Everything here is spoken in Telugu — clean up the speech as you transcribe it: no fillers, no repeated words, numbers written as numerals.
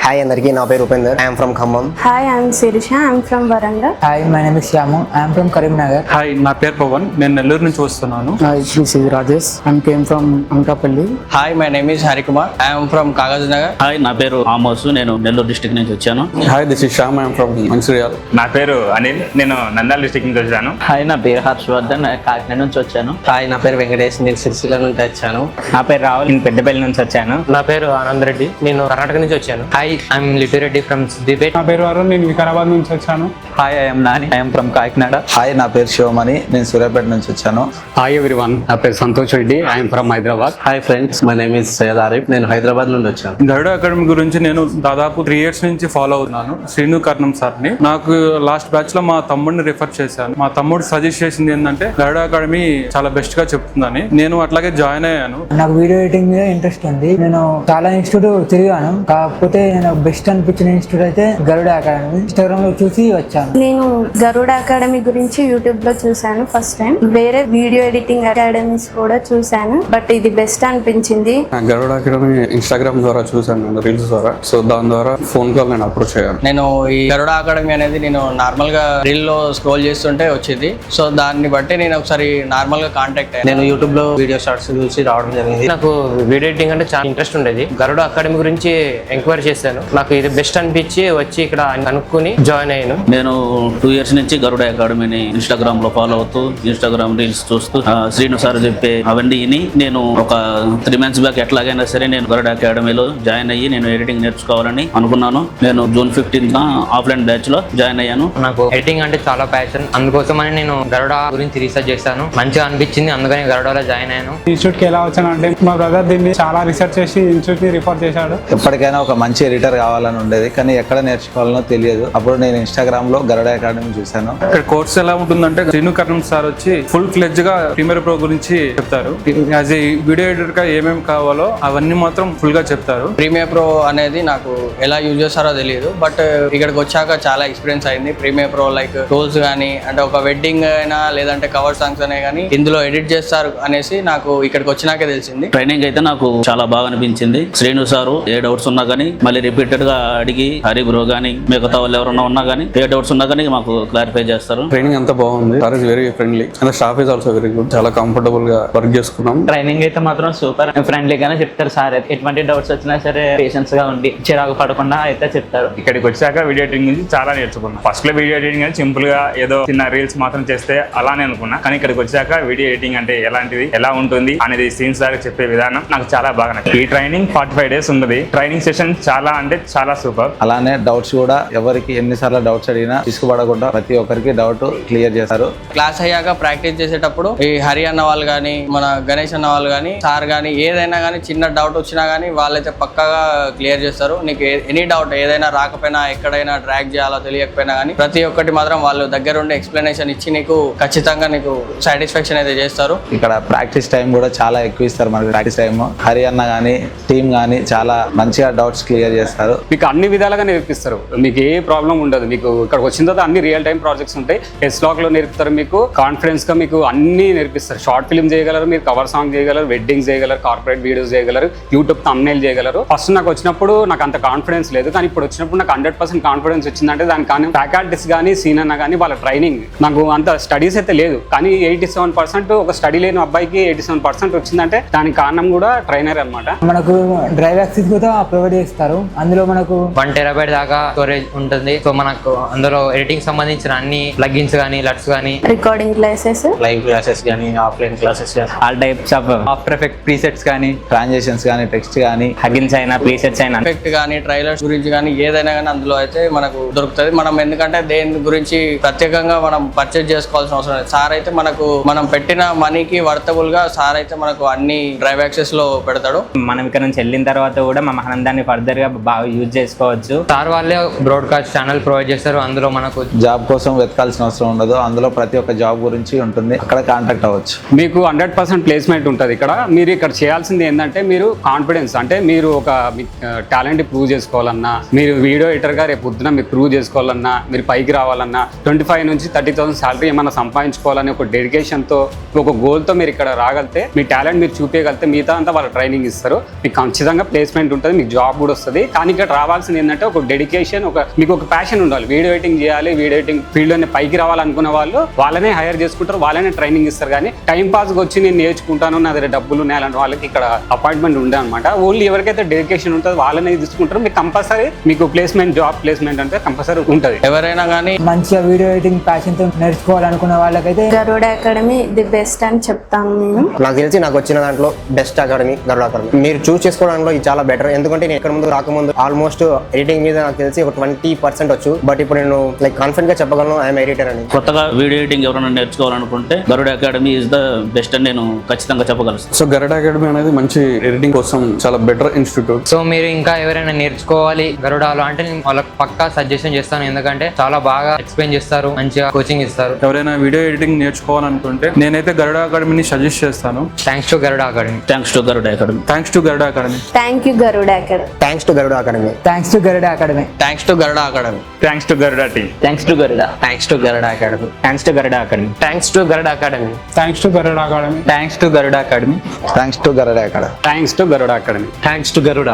హాయ్ అందరికీ, నా పేరు Upender. I'm from Khammam. Hi, I'm Sirisha. I'm from Warangal. Hi, my name is Shyamu. I'm from Karimnagar. Hi, నా పేరు పవన్. నేను నెల్లూరు నుంచి వస్తున్నాను. Hi, this is Rajesh. I'm came from Anakapalli. Hi, my name is Harikumar. I'm from Kagaznagar. Hi, నా పేరు ఆమోస్. నేను నెల్లూరు డిస్ట్రిక్ట్ నుంచి వచ్చాను. Hi, this is Shyam. I'm from Mancherial. నా పేరు అనిల్. నేను నంద్యాల డిస్ట్రిక్ట్ నుంచి వచ్చాను. హాయ్, నా పేరు హర్షవర్ధన్. కాకినాడ నుంచి వచ్చాను. హాయ్, నా పేరు వెంకటేష్. నేను సిరిసిల్ల నుంచి వచ్చాను. నా పేరు రాహుల్. నేను పెద్దపల్లి నుంచి వచ్చాను. నా పేరు ఆనంద్ రెడ్డి. నేను కర్ణాటక నుంచి వచ్చాను. Hi, I'm Litu Reddy from Siddipet. నా పేరు అరుణ్. నేను వికారాబాద్ నుంచి వచ్చాను. Hi, I'm Nani. I'm from Kakinada. Hi, నా పేరు శివమణి. నేను సూర్యాపేట నుంచి వచ్చాను. హాయ్ ఎవ్రీవన్, నా పేరు Santosh Reddy. I'm from Hyderabad. Hi friends, my name is Syed Arif. నేను హైదరాబాద్ నుండి వచ్చాను. గరుడ అకాడమీ గురించి నేను దాదాపు 3 years నుంచి ఫాలో అవుతున్నాను శ్రీను కర్ణం సార్ని. నాకు లాస్ట్ బ్యాచ్ లో మా తమ్ముడిని రిఫర్ చేశాను. మా తమ్ముడు సజెస్ట్ చేసింది ఏంటంటే గరుడ అకాడమీ చాలా బెస్ట్ గా చెప్తుందని. నేను అట్లాగే జాయిన్ అయ్యాను. నాకు వీడియో ఎడిటింగ్ మీద ఇంట్రెస్ట్ ఉంది. నేను చాలా ఇన్స్టిట్యూట్ తిరిగాను, కాకపోతే నేను బెస్ట్ అనిపించిన ఇన్స్టిట్యూట్ అయితే గరుడ అకాడమీ. ఇన్స్టాగ్రామ్ లో చూసి వచ్చాను. నేను గరుడ అకాడమీ గురించి యూట్యూబ్ లో చూసాను ఫస్ట్ టైం. వేరే వీడియో ఎడిటింగ్ అకాడమీస్ కూడా చూసాను, బట్ ఇది బెస్ట్ అనిపించింది. గరుడ అకాడమీ ఇన్స్టాగ్రామ్ ద్వారా చూసాను, రీల్స్ ద్వారా. సో దాని ద్వారా ఫోన్ కాల్ నేను అప్రోచ్ అయ్యాను. నేను ఈ గరుడ అకాడమీ అనేది నేను నార్మల్ గా రీల్ లో స్క్రోల్ చేస్తుంటే వచ్చింది. సో దాన్ని బట్టి నేను ఒకసారి నార్మల్ గా కాంటాక్ట్ అయ్యాను. నేను యూట్యూబ్ లో వీడియో షార్ట్స్ చూసి రావడం జరిగింది. నాకు వీడియో ఎడిటింగ్ అంటే చాలా ఇంట్రెస్ట్ ఉండేది. గరుడ అకాడమీ గురించి ఎంక్వైరీ చేశాను. నాకు ఇది బెస్ట్ అనిపించి వచ్చి ఇక్కడ కనుక్కుని జాయిన్ అయ్యాను. నేను 2 years నుంచి గరుడ అకాడమీని ఇన్స్టాగ్రామ్ లో ఫాలో అవుతూ ఇన్స్టాగ్రామ్ రీల్స్ చూస్తూ శ్రీను సార్ చెప్పే అవన్నీ నేను ఒక 3 months బ్యాక్ ఎట్లాగైనా సరే నేను గరుడ అకాడమీలో జాయిన్ అయ్యి నేను ఎడిటింగ్ నేర్చుకోవాలని అనుకున్నాను. నేను June 15th ఆఫ్లైన్ బ్యాచ్ లో జాయిన్ అయ్యాను. నాకు ఎడిటింగ్ అంటే చాలా ప్యాషన్. అందుకోసమని నేను గరుడ గురించి రీసెర్చ్ చేశాను. మంచిగా అనిపించింది, అందుకని గరుడలో జాయిన్ అయ్యాను. ఇన్స్టిట్యూట్ కి ఎలా వచ్చానంటే మా బ్రదర్ దీన్ని చాలా రీసెర్చ్ చేసి ఇన్స్టిట్యూట్ ని రిఫర్ చేశాడు. ఎప్పటికైనా ఒక మంచి ఎడిటర్ కావాలని ఉండేది, కానీ ఎక్కడ నేర్చుకోవాలనో తెలియదు. అప్పుడు నేను ఇన్స్టాగ్రామ్ లో గరుడ అకాడమీ చూశాను. ఇక్కడ కోర్స్ ఎలా ఉంటుందంటే శ్రీను కర్ణం సార్ వచ్చి ఫుల్ ఫ్లెడ్జ్ గా ప్రీమియర్ ప్రో గురించి చెప్తారు. యాజ్ ఏ వీడియో ఎడిటర్ గా ఏమేమి కావాలో అవన్నీ మాత్రం ఫుల్ గా చెప్తారు. ప్రీమియర్ ప్రో అనేది నాకు ఎలా యూజ్ చేస్తారో తెలియదు, బట్ ఇక్కడికి వచ్చాక చాలా ఎక్స్పీరియన్స్ అయింది. ప్రీమియర్ ప్రో లైక్ టూల్స్ కానీ, అంటే ఒక వెడ్డింగ్ అయినా లేదంటే కవర్ సాంగ్స్ అనే కానీ ఇందులో ఎడిట్ చేస్తారు అనేసి నాకు ఇక్కడికి వచ్చినాకే తెలిసింది. ట్రైనింగ్ అయితే నాకు చాలా బాగా అనిపించింది. శ్రీను సారు ఏ డౌట్స్ ఉన్నా కానీ మళ్ళీ రిపీటెడ్ గా అడిగి హరి బ్రో గానీ మిగతా వాళ్ళు ఎవరన్నా ఉన్నా కానీ ఏ డౌట్స్ ఉన్నా కానీ మాకు క్లారిఫై చేస్తారు. ట్రైనింగ్ అంతా బాగుంది. Sir is very friendly and staff is also very good. చాలా కంఫర్టబుల్ గా వర్క్ చేసుకున్నాం. ట్రైనింగ్ అయితే మాత్రం సూపర్ ఫ్రెండ్లీగానే చెప్తారు సార్. ఎటువంటి డౌట్స్ వచ్చినా సరే పేషెన్స్ గా ఉండి చిరాకు పడకుండా అయితే చెప్తారు. ఇక్కడికి వచ్చాక వీడియో ఎడిటింగ్ గురించి చాలా నేర్చుకున్నాను. ఫస్ట్ లో వీడియో ఎడిటింగ్ అని సింపుల్ గా ఏదో చిన్న రీల్స్ మాత్రం చేస్తే అలానే అనుకున్నా, కానీ ఇక్కడికి వచ్చాక వీడియో ఎడిటింగ్ అంటే ఎలాంటిది, ఎలా ఉంటుంది అనేది సీన్స్ ద్వారా చెప్పే విధానం నాకు చాలా బాగా నచ్చింది. ఈ ట్రైనింగ్ 45 days ఉంది. ట్రైనింగ్ సెషన్ చాలా అంటే చాలా సూపర్. అలానే డౌట్స్ కూడా ఎవరికి ఎన్నిసార్లు డౌట్స్ అడిగినా తీసుకుపడకుండా ప్రతి ఒక్కరికి డౌట్ క్లియర్ చేస్తారు. క్లాస్ అయ్యాక ప్రాక్టీస్ చేసేటప్పుడు ఈ హరి అన్న వాళ్ళు కానీ, మన గణేష్ అన్న వాళ్ళు కానీ, సార్ కానీ ఏదైనా కానీ చిన్న డౌట్ వచ్చినా కానీ వాళ్ళైతే పక్కాగా క్లియర్ చేస్తారు. నీకు ఎనీ డౌట్ ఏదైనా రాకపోయినా, ఎక్కడైనా ట్రాక్ చేయాలో తెలియకపోయినా కానీ ప్రతి ఒక్కటి మాత్రం వాళ్ళు దగ్గరుండి ఎక్స్ప్లెనేషన్ ఇచ్చి నీకు ఖచ్చితంగా నీకు సాటిస్ఫాక్షన్ అయితే చేస్తారు. ఇక్కడ ప్రాక్టీస్ టైం కూడా చాలా ఎక్కువ ఇస్తారు మనకి. ప్రాక్టీస్ టైం హరి అన్న కానీ టీమ్ కానీ చాలా మంచిగా డౌట్స్ క్లియర్ చేస్తారు. మీకు అన్ని విధాలుగా నేర్పిస్తారు. మీకు ఏ ప్రాబ్లం ఉండదు. మీకు ఇక్కడ వచ్చిన తర్వాత అన్ని రియల్ టైం ప్రాజెక్ట్స్ ఉంటాయి. ఎస్లాక్ లో నేర్పుతారు. మీకు కాన్ఫిడెన్స్ గా మీకు అన్ని నేర్పిస్తారు. షార్ట్ ఫిల్మ్ చేయగలరు, మీరు కవర్ సాంగ్ చేయగలరు, వెడ్డింగ్స్ చేయగలరు, కార్పొరేట్ వీడియోస్ చేయగలరు, యూట్యూబ్ థంబ్నెయిల్ చేయగలరు. ఫస్ట్ నాకు వచ్చినప్పుడు నాకు అంత కాన్ఫిడెన్స్ లేదు, కానీ ఇప్పుడు వచ్చినప్పుడు నాకు 100% కాన్ఫిడెన్స్ వచ్చిందంటే దానికి కానీ ఫ్యాకల్టీస్ కానీ సీన్ అన్న కానీ వాళ్ళ ట్రైనింగ్. నాకు అంత స్టడీస్ అయితే లేదు, కానీ 87% ఒక స్టడీ లేని అబ్బాయికి 87% వచ్చిందంటే దానికి కారణం కూడా ట్రైనర్ అన్నమాట. మనకు డ్రైవ్ యాక్సెస్ కూడా ప్రొవైడ్ చేస్తారు. అందులో మనకు 1 TB దాకా స్టోరేజ్ ఉంటుంది. సో మనకు అందులో ఎడిటింగ్ సంబంధించిన అన్ని ప్లగిన్స్ కానీ, లట్స్ కానీ, రికార్డింగ్ క్లాసెస్, లైవ్ క్లాసెస్ కానీ, ఆఫ్లైన్ క్లాసెస్ కానీ, all types of after effect presets కానీ, ట్రాన్సాక్షన్స్ కానీ, టెక్స్ట్ కానీ, హగిన్స్ అయినా ప్రీసెట్స్ అయినా, ఎఫెక్ట్ కానీ, ట్రైలర్స్ గురించి కానీ ఏదైనా కానీ అందులో అయితే మనకు దొరుకుతుంది. మనం ఎందుకంటే దేని గురించి ప్రత్యేకంగా మనం పర్చేజ్ చేసుకోవాల్సిన అవసరం లేదు. సార్ అయితే మనకు మనం పెట్టిన మనీకి వర్తబుల్ గా సార్ అయితే మనకు అన్ని డ్రైవ్ యాక్సెస్ లో పెడతాడు. మనం ఇక్కడ నుంచి వెళ్ళిన తర్వాత కూడా మనం దాన్ని ఫర్దర్ గా బాగా యూజ్ చేసుకోవచ్చు. సార్ వాళ్ళే బ్రాడ్కాస్ట్ ఛానల్ ప్రొవైడ్ చేస్తారు. అందులో మనకు జాబ్ కోసం వెతకాల్సిన అవసరం ఉండదు. అందులో ప్రతి ఒక్క జాబ్ గురించి ఉంటుంది. అక్కడ కాంటాక్ట్ అవ్వచ్చు. మీకు 100% ప్లేస్మెంట్ ఉంటుంది. ఇక్కడ మీరు ఇక్కడ చేయాల్సింది ఏంటంటే మీరు కాన్ఫిడెన్స్, అంటే మీరు ఒక టాలెంట్ ప్రూవ్ చేసుకోవాలన్నా, మీరు వీడియో ఎడిటర్ గా రేపు పొద్దున మీరు ప్రూవ్ చేసుకోవాలన్నా, మీరు పైకి రావాలన్నా, 25 నుంచి 30,000 శాలరీ ఏమన్నా సంపాదించుకోవాలని ఒక డెడికేషన్తో, ఒక గోల్తో మీరు ఇక్కడ రాగలితే, మీ టాలెంట్ మీరు చూపించగలిగితే మిగతా అంతా వాళ్ళు ట్రైనింగ్ ఇస్తారు. మీకు ఖచ్చితంగా ప్లేస్మెంట్ ఉంటుంది, మీకు జాబ్ కూడా వస్తుంది. కానీ ఇక్కడ రావాల్సింది ఏంటంటే ఒక డెడికేషన్, మీకు ఒక ప్యాషన్ ఉండాలి. వీడియో ఎడిటింగ్ చేయాలి, వీడియో ఎడిటింగ్ ఫీల్డ్ లోనే పైకి రావాలనుకున్న వాళ్ళు వాళ్ళనే హైర్ చేసుకుంటారు, వాళ్ళనే ట్రైనింగ్ ఇస్తారు. కానీ టైం పాస్ వచ్చి నేను నేర్చుకుంటాను, నా దగ్గర డబ్బులు ఉన్నాయి అలాంటి వాళ్ళకి ఇక్కడ అపాయింట్మెంట్ ఉండే అనమాట. ఓన్లీ ఎవరికైతే డెడికేషన్ ఉంటుందో వాళ్ళనే తీసుకుంటారు. మీకు కంపల్సరీ మీకు జాబ్ ప్లేస్మెంట్ అంటే కంపల్సరీ ఉంటుంది. ఎవరైనా కానీ మంచిగా వీడియో ఎడిటింగ్ ప్యాషన్ తో నేర్చుకోవాలనుకున్న వాళ్ళకైతే గరుడ అకాడమీ ది బెస్ట్ అని చెప్తాను నేను. నాకు తెలిసి నాకు వచ్చిన దాంట్లో బెస్ట్ అకాడమీ గరుడ అకాడమీ. మీరు చూస్ చేసుకోవడంలో ఇది చాలా బెటర్. ఎందుకంటే నేను ఎక్కడ ముందు రాకముందు ఆల్మోస్ట్ ఎడిటింగ్ మీద నాకు తెలిసి ఒక 20% వచ్చు. బట్ ఇప్పుడు నేను లైక్ కాన్ఫిడెంట్ గా చెప్పగలను ఐఎమ్ ఎడిటర్ అని. కొత్తగా వీడియో ఎడిటింగ్ ఎవరైనా నేర్చుకోవాలనుకుంటే గరుడ అకాడమీ ఇస్ ద బెస్ట్ అని నేను ఖచ్చితంగా చెప్పగలను. సో గరుడ అకాడమీ అనేది మంచి ఎడిటింగ్ కోసం చాలా బెటర్ ఇన్స్టిట్యూట్. సో మీరు ఇంకా ఎవరైనా నేర్చుకోవాలి గరుడాలో అంటే నేను వాళ్ళకి పక్కా సజెషన్ చేస్తాను, ఎందుకంటే చాలా బాగా ఎక్స్ప్లెయిన్ చేస్తారు, మంచిగా కోచింగ్ ఇస్తారు. ఎవరైనా వీడియో ఎడిటింగ్ నేర్చుకోవాలనుకుంటే నేనైతే గరుడ అకాడమీని సజెస్ట్ చేస్తాను. Thanks to Garuda academy. Thanks to Garuda academy. Thanks to Garuda academy. Thank you Garuda academy. Thanks to Garuda academy. Thanks to Garuda academy. Thanks to Garuda academy. Thanks to Garuda team. Thanks to Garuda. Thanks to Garuda academy. Thanks to Garuda academy. Thanks to Garuda academy. Thanks to Garuda academy. Thanks to Garuda academy. Thanks to Garuda academy. Thanks to Garuda academy. Thanks to Garuda.